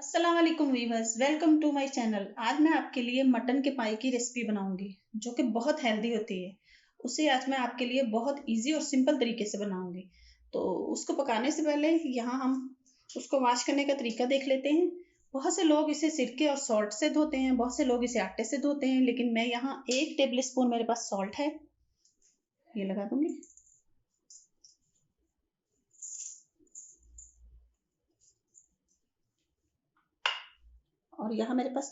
अस्सलाम वालेकुम viewers, welcome to my channel. आज मैं आपके लिए मटन के पाई की रेसिपी बनाऊंगी जो कि बहुत हेल्दी होती है। उसे आज मैं आपके लिए बहुत इजी और सिंपल तरीके से बनाऊंगी। तो उसको पकाने से पहले यहाँ हम उसको वॉश करने का तरीका देख लेते हैं। बहुत से लोग इसे सिरके और सॉल्ट से धोते हैं, बहुत से लोग इसे आटे से धोते हैं, लेकिन मैं यहाँ 1 टेबल स्पून मेरे पास सॉल्ट है, ये लगा दूंगी। और यहाँ मेरे पास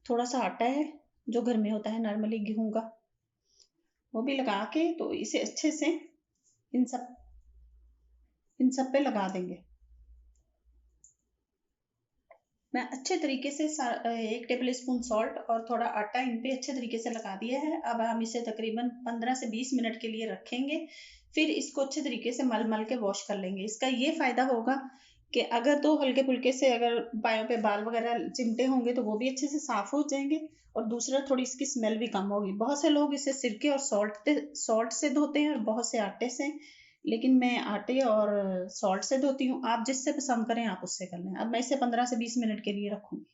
थोड़ा सा आटा है जो घर में होता है नॉर्मली गेहूं का, वो भी लगा के तो इसे अच्छे से इन सब इन सब पे लगा देंगे। मैं अच्छे तरीके से 1 टेबल स्पून सॉल्ट और थोड़ा आटा इन पे अच्छे तरीके से लगा दिया है। अब हम इसे तकरीबन 15 से 20 मिनट के लिए रखेंगे। फिर इसको अच्छे तरीके से मल मल के वॉश कर लेंगे। इसका ये फायदा होगा कि अगर तो हल्के फुल्के से अगर पायों पे बाल वगैरह चिमटे होंगे तो वो भी अच्छे से साफ हो जाएंगे, और दूसरा थोड़ी इसकी स्मेल भी कम होगी। बहुत से लोग इसे सिरके और सॉल्ट से धोते हैं और बहुत से आटे से, लेकिन मैं आटे और सॉल्ट से धोती हूँ। आप जिससे पसंद करें आप उससे कर लें। अब मैं इसे 15 से 20 मिनट के लिए रखूंगी।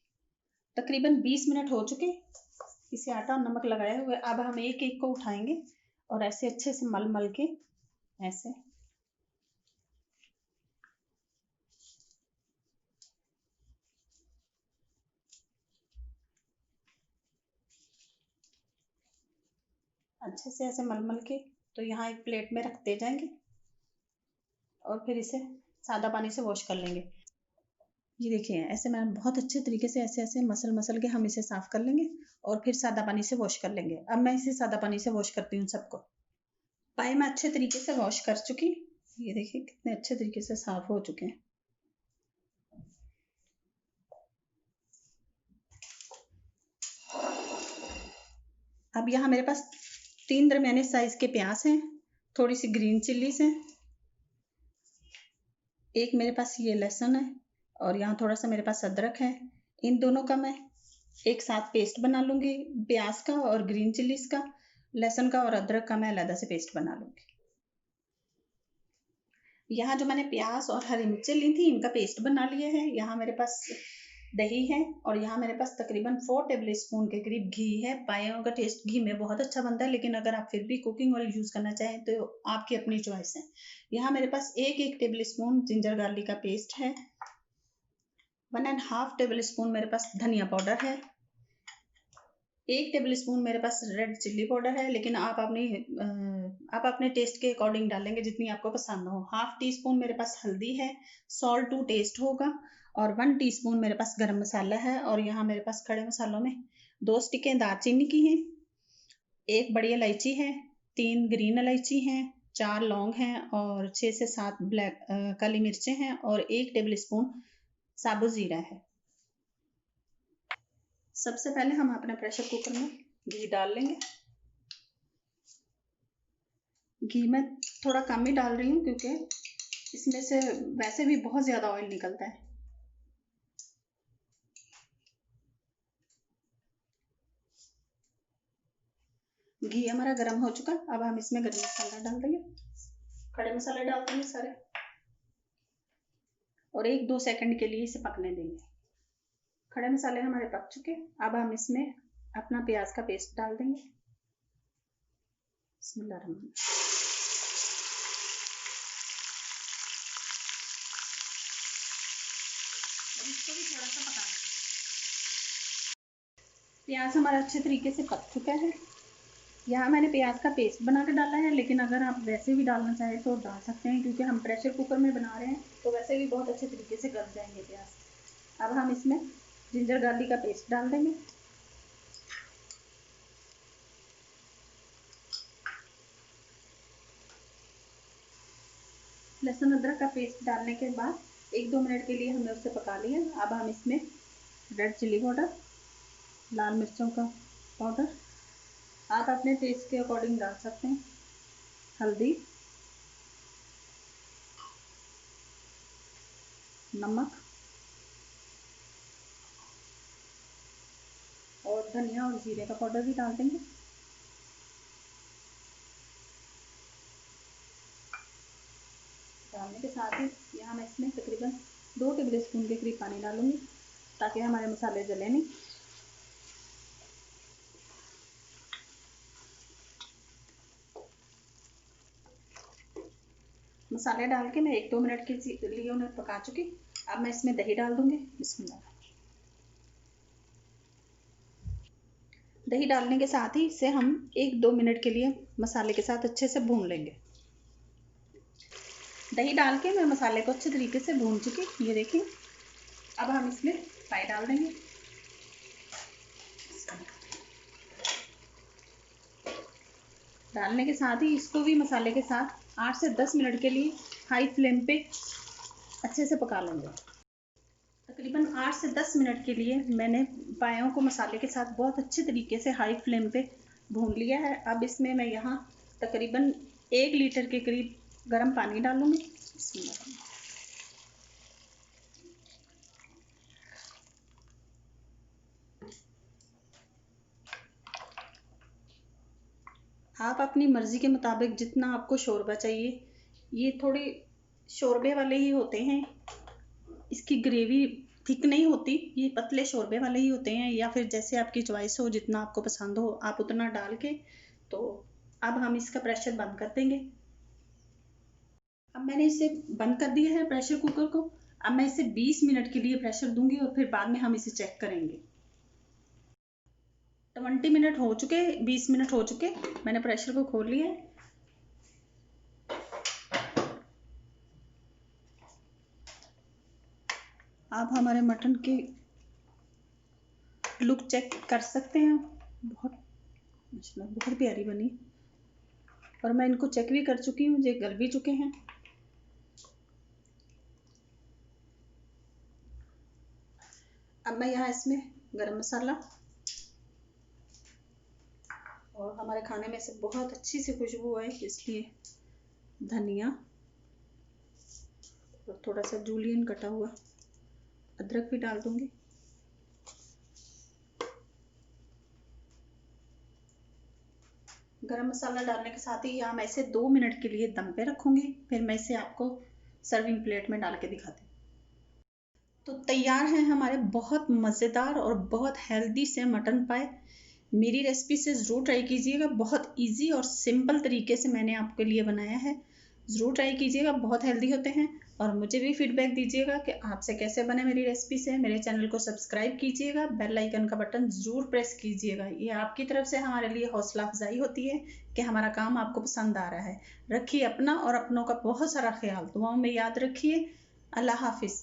तकरीबन 20 मिनट हो चुके इसे आटा और नमक लगाए हुए। अब हम एक एक को उठाएंगे और ऐसे अच्छे से मल मल के ऐसे अच्छे से ऐसे मल मल के तो यहाँ एक प्लेट में रखते जाएंगे और फिर इसे सादा पानी से वॉश कर लेंगे। ये देखिए ऐसे मैं बहुत अच्छे तरीके से ऐसे ऐसे मसल मसल के हम इसे साफ कर लेंगे और फिर सादा पानी से वॉश कर लेंगे। अब मैं इसे सादा पानी से वॉश करती हूँ सबको। पाए मैं अच्छे तरीके से वॉश कर चुकी। ये देखिए कितने अच्छे तरीके से साफ हो चुके हैं। अब यहाँ मेरे पास 3 दरमियाने साइज के प्याज हैं, थोड़ी सी ग्रीन चिल्लीज हैं, एक मेरे पास ये लहसुन है और यहाँ थोड़ा सा मेरे पास अदरक है। इन दोनों का मैं एक साथ पेस्ट बना लूंगी, प्याज का और ग्रीन चिल्लीज का। लहसुन का और अदरक का मैं अलग से पेस्ट बना लूंगी। यहाँ जो मैंने प्याज और हरी मिर्चें ली थी इनका पेस्ट बना लिया है। यहाँ मेरे पास दही है और यहाँ मेरे पास तकरीबन 4 टेबल स्पून के करीब घी है। पायों का टेस्ट घी में बहुत अच्छा बनता है, लेकिन अगर आप फिर भी कुकिंग ऑयल यूज करना चाहें तो आपकी अपनी चॉइस है। यहाँ मेरे पास एक टेबल स्पून जिंजर गार्लिक का पेस्ट है। 1.5 टेबल स्पून मेरे पास धनिया पाउडर है। 1 टेबल स्पून मेरे पास रेड चिल्ली पाउडर है, लेकिन आप अपने टेस्ट के अकॉर्डिंग डालेंगे जितनी आपको पसंद हो। हाफ टी स्पून मेरे पास हल्दी है। सॉल्ट टू टेस्ट होगा। और 1 टीस्पून मेरे पास गरम मसाला है। और यहाँ मेरे पास खड़े मसालों में 2 स्टिकें दालचीनी की हैं, 1 बड़ी इलायची है, 3 ग्रीन इलायची हैं, 4 लौंग हैं और 6 से 7 काली मिर्चें हैं और 1 टेबल स्पून साबुत जीरा है। सबसे पहले हम अपने प्रेशर कुकर में घी डाल लेंगे। घी मैं थोड़ा कम ही डाल रही हूँ क्योंकि इसमें से वैसे भी बहुत ज़्यादा ऑयल निकलता है। घी हमारा गर्म हो चुका। अब हम इसमें गरम मसाला डाल देंगे, खड़े मसाले डाल देंगे सारे, और 1-2 सेकंड के लिए इसे पकने देंगे। खड़े मसाले हमारे पक चुके। अब हम इसमें अपना प्याज का पेस्ट डाल देंगे। बिस्मिल्लाहिर्रहमानिर्रहीम। इसको भी थोड़ा सा पकाना है। प्याज हमारा अच्छे तरीके से पक चुका है। यहाँ मैंने प्याज का पेस्ट बना के डाला है, लेकिन अगर आप वैसे भी डालना चाहें तो डाल सकते हैं, क्योंकि हम प्रेशर कुकर में बना रहे हैं तो वैसे भी बहुत अच्छे तरीके से गल जाएंगे प्याज। अब हम इसमें जिंजर गार्लिक का पेस्ट डाल देंगे। लहसुन अदरक का पेस्ट डालने के बाद 1-2 मिनट के लिए हमने उसे पका लिया। अब हम इसमें रेड चिल्ली पाउडर, लाल मिर्चों का पाउडर आप अपने टेस्ट के अकॉर्डिंग डाल सकते हैं, हल्दी, नमक और धनिया और जीरे का पाउडर भी डाल देंगे। डालने के साथ ही यहाँ मैं इसमें तकरीबन 2 टेबल स्पून के करीब पानी डालूंगी। ताकि हमारे मसाले जले नहीं। मसाले डाल के मैं 1-2 मिनट के लिए उन्हें पका चुकी। अब मैं इसमें दही डाल दूंगी। बिस्मिल्लाह। दही डालने के साथ ही इसे हम 1-2 मिनट के लिए मसाले के साथ अच्छे से भून लेंगे। दही डाल के मैं मसाले को अच्छे तरीके से भून चुकी, ये देखिए। अब हम इसमें पाई डाल देंगे। डालने के साथ ही इसको भी मसाले के साथ 8 से 10 मिनट के लिए हाई फ्लेम पे अच्छे से पका लेंगे। तकरीबन 8 से 10 मिनट के लिए मैंने पायों को मसाले के साथ बहुत अच्छे तरीके से हाई फ्लेम पे भून लिया है। अब इसमें मैं यहाँ तकरीबन 1 लीटर के करीब गर्म पानी डालूंगी। आप अपनी मर्ज़ी के मुताबिक जितना आपको शोरबा चाहिए, ये थोड़े शोरबे वाले ही होते हैं, इसकी ग्रेवी थिक नहीं होती, ये पतले शोरबे वाले ही होते हैं, या फिर जैसे आपकी चॉइस हो, जितना आपको पसंद हो आप उतना डाल के। तो अब हम इसका प्रेशर बंद कर देंगे। अब मैंने इसे बंद कर दिया है प्रेशर कुकर को। अब मैं इसे 20 मिनट के लिए प्रेशर दूंगी और फिर बाद में हम इसे चेक करेंगे। 20 मिनट हो चुके, 20 मिनट हो चुके, मैंने प्रेशर को खोल लिया है। आप हमारे मटन की लुक चेक कर सकते हैं। बहुत प्यारी बनी, और मैं इनको चेक भी कर चुकी हूँ, ये गल भी चुके हैं। अब मैं यहाँ इसमें गरम मसाला और हमारे खाने में से बहुत अच्छी सी खुशबू है, इसलिए धनिया और थोड़ा सा जूलियन कटा हुआ अदरक भी डाल दूंगी। गरम मसाला डालने के साथ ही यहाँ मैं इसे 2 मिनट के लिए दम पे रखूंगी, फिर मैं इसे आपको सर्विंग प्लेट में डाल के दिखाती हूँ। तो तैयार है हमारे बहुत मज़ेदार और बहुत हेल्दी से मटन पाए। मेरी रेसिपी से ज़रूर ट्राई कीजिएगा, बहुत इजी और सिंपल तरीके से मैंने आपके लिए बनाया है। ज़रूर ट्राई कीजिएगा, बहुत हेल्दी होते हैं। और मुझे भी फीडबैक दीजिएगा कि आपसे कैसे बने मेरी रेसिपी से। मेरे चैनल को सब्सक्राइब कीजिएगा, बेल आइकन का बटन ज़रूर प्रेस कीजिएगा। ये आपकी तरफ से हमारे लिए हौसला अफजाई होती है कि हमारा काम आपको पसंद आ रहा है। रखिए अपना और अपनों का बहुत सारा ख्याल, दुआओं में याद रखिए। अल्लाह हाफिज़।